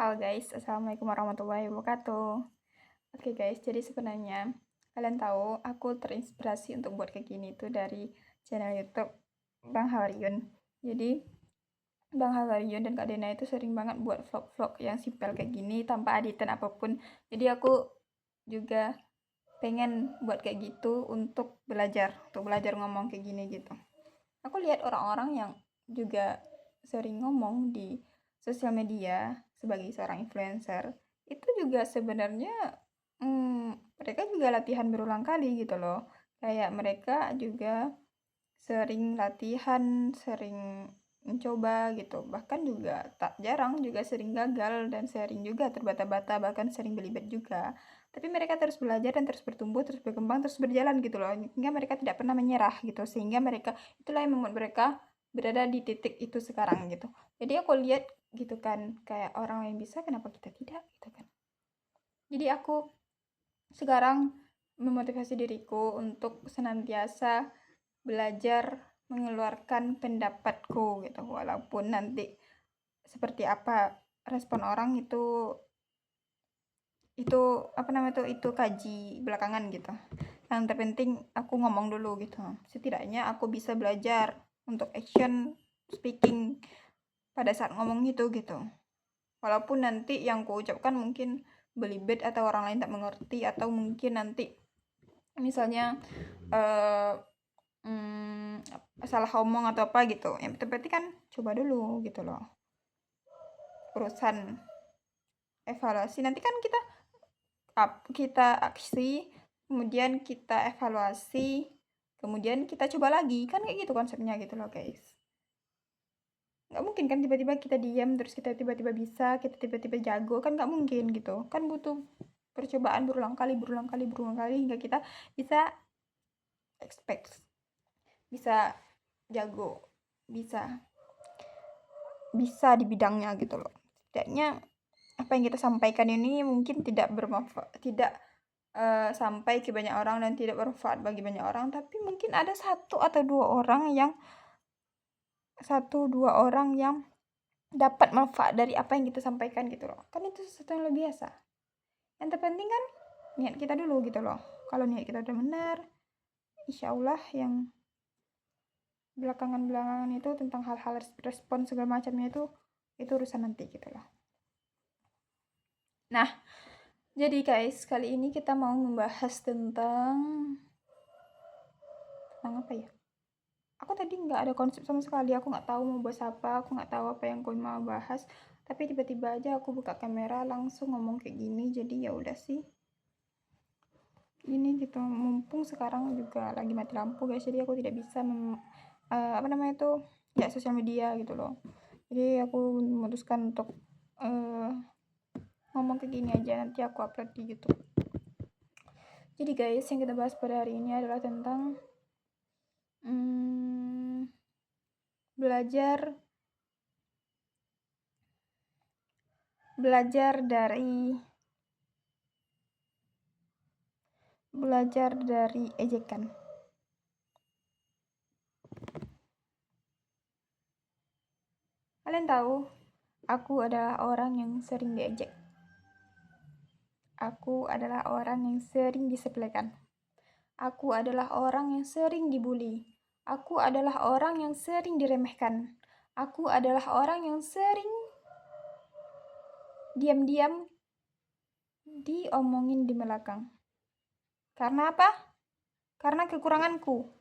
Halo guys, assalamualaikum warahmatullahi wabarakatuh. Oke guys, jadi sebenarnya kalian tahu aku terinspirasi untuk buat kayak gini tuh dari channel YouTube Bang Haryun. Jadi Bang Haryun dan Kak Dena itu sering banget buat vlog-vlog yang simpel kayak gini tanpa editan apapun. Jadi aku juga pengen buat kayak gitu untuk belajar ngomong kayak gini gitu. Aku lihat orang-orang yang juga sering ngomong di sosial media sebagai seorang influencer itu juga sebenarnya mereka juga latihan berulang kali gitu loh, kayak mereka juga sering latihan, sering mencoba gitu, bahkan juga tak jarang juga sering gagal dan sering juga terbata-bata, bahkan sering belibet juga, tapi mereka terus belajar dan terus bertumbuh, terus berkembang, terus berjalan gitu loh, hingga mereka tidak pernah menyerah gitu, sehingga mereka itulah yang membuat mereka berada di titik itu sekarang gitu. Jadi aku lihat gitu kan, kayak orang lain bisa, kenapa kita tidak gitu kan. Jadi aku sekarang memotivasi diriku untuk senantiasa belajar mengeluarkan pendapatku gitu, walaupun nanti seperti apa respon orang itu apa namanya itu kaji belakangan gitu. Yang terpenting aku ngomong dulu gitu, setidaknya aku bisa belajar untuk action speaking pada saat ngomong gitu gitu, walaupun nanti yang kuucapkan mungkin belibet atau orang lain tak mengerti, atau mungkin nanti misalnya eh, salah ngomong atau apa gitu, yang berarti kan coba dulu gitu loh, urusan evaluasi nanti kan kita aksi, kemudian kita evaluasi, kemudian kita coba lagi, kan kayak gitu konsepnya gitu loh guys. Nggak mungkin kan tiba-tiba kita diam terus kita tiba-tiba bisa, kita tiba-tiba jago, kan nggak mungkin gitu kan, butuh percobaan berulang kali hingga kita bisa expect, bisa jago, bisa di bidangnya gitu loh. Setidaknya apa yang kita sampaikan ini mungkin tidak bermanfaat, tidak sampai ke banyak orang dan tidak bermanfaat bagi banyak orang, tapi mungkin ada satu dua orang yang dapat manfaat dari apa yang kita sampaikan gitu loh. Kan itu sesuatu yang luar biasa. Yang terpenting kan niat kita dulu gitu loh. Kalau niat kita udah benar, insya Allah yang belakangan itu tentang hal-hal respon segala macamnya itu urusan nanti gitu loh. Nah, jadi guys, kali ini kita mau membahas tentang apa ya? Aku tadi nggak ada konsep sama sekali, aku nggak tahu mau bahas apa, aku nggak tahu apa yang aku mau bahas, tapi tiba-tiba aja aku buka kamera langsung ngomong kayak gini, jadi ya udah sih. Ini gitu, mumpung sekarang juga lagi mati lampu guys, jadi aku tidak bisa apa namanya itu ya sosial media gitu loh. Jadi aku memutuskan untuk ngomong kayak gini aja, nanti aku upload di YouTube. Jadi guys, yang kita bahas pada hari ini adalah tentang belajar dari ejekan. Kalian tahu, aku adalah orang yang sering diejek. Aku adalah orang yang sering disepelekan. Aku adalah orang yang sering dibully. Aku adalah orang yang sering diremehkan. Aku adalah orang yang sering diam-diam diomongin di belakang. Karena apa? Karena kekuranganku.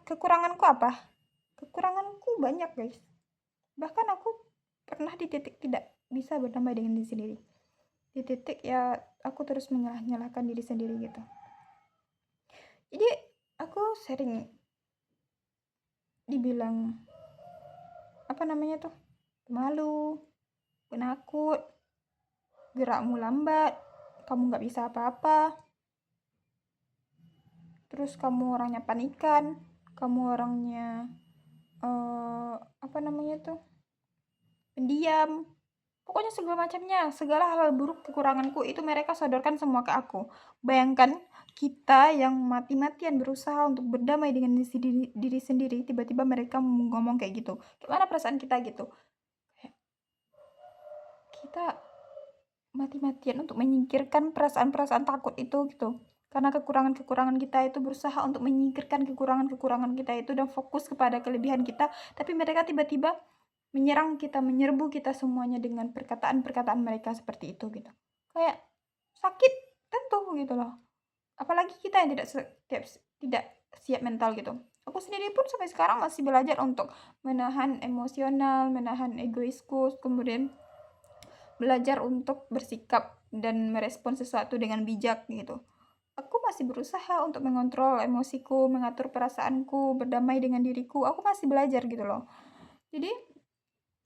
Kekuranganku apa? Kekuranganku banyak guys. Bahkan aku pernah di titik tidak bisa berdamai dengan diri sendiri. Di titik ya aku terus menyalahkan diri sendiri gitu. Jadi aku sering dibilang apa namanya tuh, malu, penakut, gerakmu lambat, kamu nggak bisa apa-apa, terus kamu orangnya panikan, kamu orangnya apa namanya tuh, pendiam, Pokoknya segala macamnya, segala hal buruk kekuranganku itu mereka sodorkan semua ke aku. Bayangkan kita yang mati-matian berusaha untuk berdamai dengan diri sendiri, tiba-tiba mereka ngomong kayak gitu. Gimana perasaan kita gitu? Kita mati-matian untuk menyingkirkan perasaan-perasaan takut itu gitu. Karena kekurangan-kekurangan kita itu berusaha untuk menyingkirkan kekurangan-kekurangan kita itu dan fokus kepada kelebihan kita, tapi mereka tiba-tiba menyerang kita, menyerbu kita semuanya dengan perkataan-perkataan mereka seperti itu gitu. Kayak sakit tentu gitu loh. Apalagi kita yang tidak siap mental gitu. Aku sendiri pun sampai sekarang masih belajar untuk menahan emosional, menahan egoisku, kemudian belajar untuk bersikap dan merespon sesuatu dengan bijak gitu. Aku masih berusaha untuk mengontrol emosiku, mengatur perasaanku, berdamai dengan diriku. Aku masih belajar gitu loh. Jadi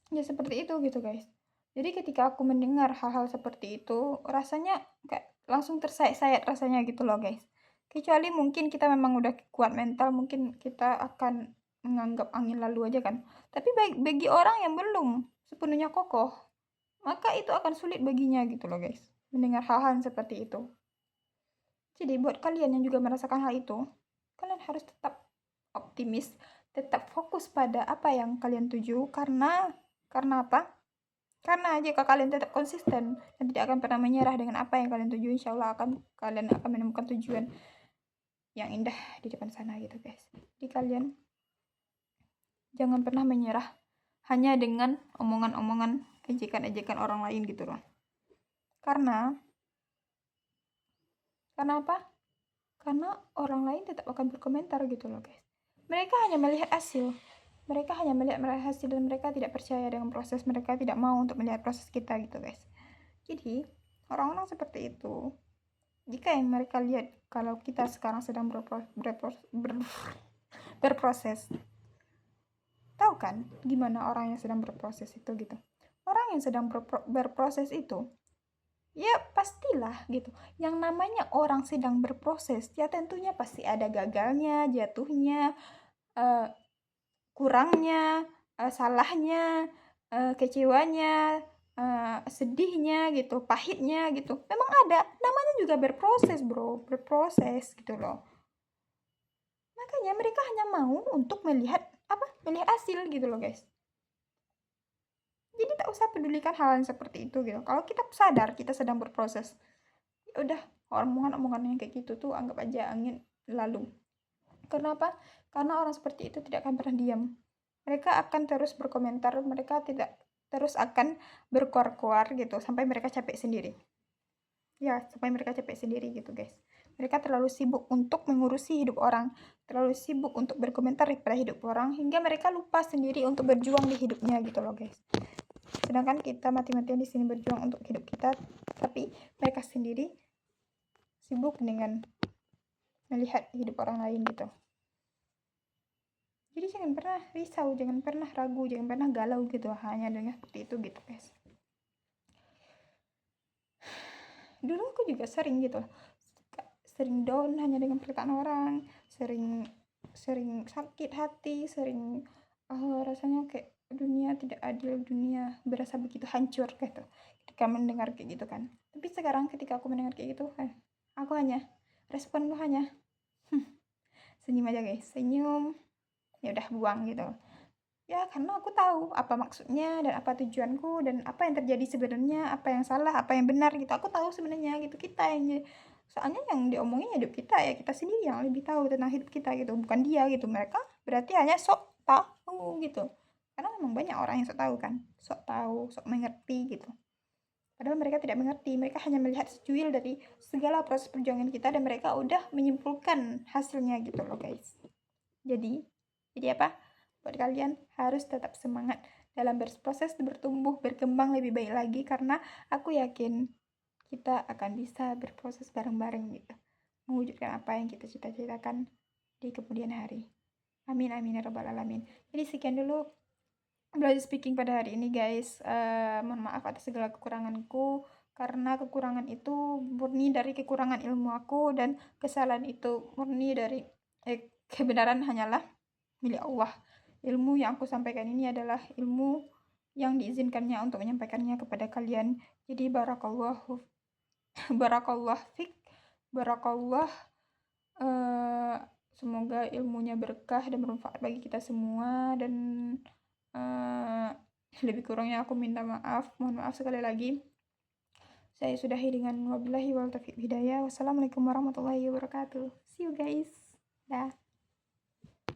ya seperti itu gitu guys. Jadi ketika aku mendengar hal-hal seperti itu, rasanya kayak langsung tersayat-sayat rasanya gitu loh guys. Kecuali mungkin kita memang udah kuat mental, mungkin kita akan menganggap angin lalu aja kan. Tapi bagi orang yang belum sepenuhnya kokoh, maka itu akan sulit baginya gitu loh guys, mendengar hal-hal seperti itu. Jadi buat kalian yang juga merasakan hal itu, kalian harus tetap optimis, tetap fokus pada apa yang kalian tuju, karena apa? Karena jika kalian tetap konsisten dan tidak akan pernah menyerah dengan apa yang kalian tuju, insya Allah kalian akan menemukan tujuan yang indah di depan sana gitu guys. Jadi kalian jangan pernah menyerah hanya dengan omongan-omongan, ejekan-ejekan orang lain gitu loh. Karena apa? Karena orang lain tetap akan berkomentar gitu loh guys. Mereka hanya melihat hasil, dan mereka tidak percaya dengan proses, mereka tidak mau untuk melihat proses kita gitu guys. Jadi orang-orang seperti itu, jika yang mereka lihat kalau kita sekarang sedang berproses, tahu kan gimana orang yang sedang berproses itu gitu. Orang yang sedang berproses itu ya pastilah gitu. Yang namanya orang sedang berproses, ya tentunya pasti ada gagalnya, jatuhnya, kurangnya, salahnya, kecewanya, sedihnya gitu, pahitnya gitu. Memang ada, namanya juga berproses bro, berproses gitu loh. Makanya mereka hanya mau untuk melihat hasil gitu loh guys. Jadi tak usah pedulikan hal yang seperti itu gitu. Kalau kita sadar kita sedang berproses, ya udah, omongan-omongan yang kayak gitu tuh anggap aja angin lalu. Kenapa? Karena orang seperti itu tidak akan pernah diam. Mereka akan terus berkomentar, mereka tidak terus akan berkoar-koar gitu sampai mereka capek sendiri. Ya, sampai mereka capek sendiri gitu guys. Mereka terlalu sibuk untuk mengurusi hidup orang, terlalu sibuk untuk berkomentar pada hidup orang, hingga mereka lupa sendiri untuk berjuang di hidupnya gitu loh guys. Sedangkan kita mati-matian di sini berjuang untuk hidup kita, tapi mereka sendiri sibuk dengan melihat hidup orang lain gitu. Jadi jangan pernah risau, jangan pernah ragu, jangan pernah galau gitu hanya dengan seperti itu gitu guys. Dulu aku juga sering gitu, sering down hanya dengan perkataan orang, sering sakit hati, sering rasanya kayak dunia tidak adil, dunia berasa begitu hancur gitu ketika mendengar kayak gitu kan. Tapi sekarang ketika aku mendengar kayak gitu, aku hanya responku hanya senyum aja guys, senyum, ya udah buang gitu. Ya karena aku tahu apa maksudnya dan apa tujuanku dan apa yang terjadi sebenarnya, apa yang salah, apa yang benar gitu. Aku tahu sebenarnya gitu, kita yang soalnya yang diomongin hidup kita, ya kita sendiri yang lebih tahu tentang hidup kita gitu, bukan dia gitu. Mereka berarti hanya sok tahu gitu. Karena memang banyak orang yang sok tahu kan, sok tahu, sok mengerti gitu. Padahal mereka tidak mengerti, mereka hanya melihat secuil dari segala proses perjuangan kita dan mereka udah menyimpulkan hasilnya gitu loh guys. Jadi apa? Buat kalian harus tetap semangat dalam berproses, bertumbuh, berkembang lebih baik lagi, karena aku yakin kita akan bisa berproses bareng-bareng gitu, mewujudkan apa yang kita cita-citakan di kemudian hari. Amin amin ya rabbal alamin. Jadi sekian dulu belajar speaking pada hari ini guys. Mohon maaf atas segala kekuranganku, karena kekurangan itu murni dari kekurangan ilmu aku, dan kesalahan itu murni dari kebenaran hanyalah milik Allah. Ilmu yang aku sampaikan ini adalah ilmu yang diizinkannya untuk menyampaikannya kepada kalian. Jadi barakallah fik, barakallah, semoga ilmunya berkah dan bermanfaat bagi kita semua. Dan lebih kurangnya aku minta maaf, mohon maaf sekali lagi. Saya sudahi dengan wabillahi wal taufiq hidayah. Wassalamualaikum warahmatullahi wabarakatuh. See you guys. Dah.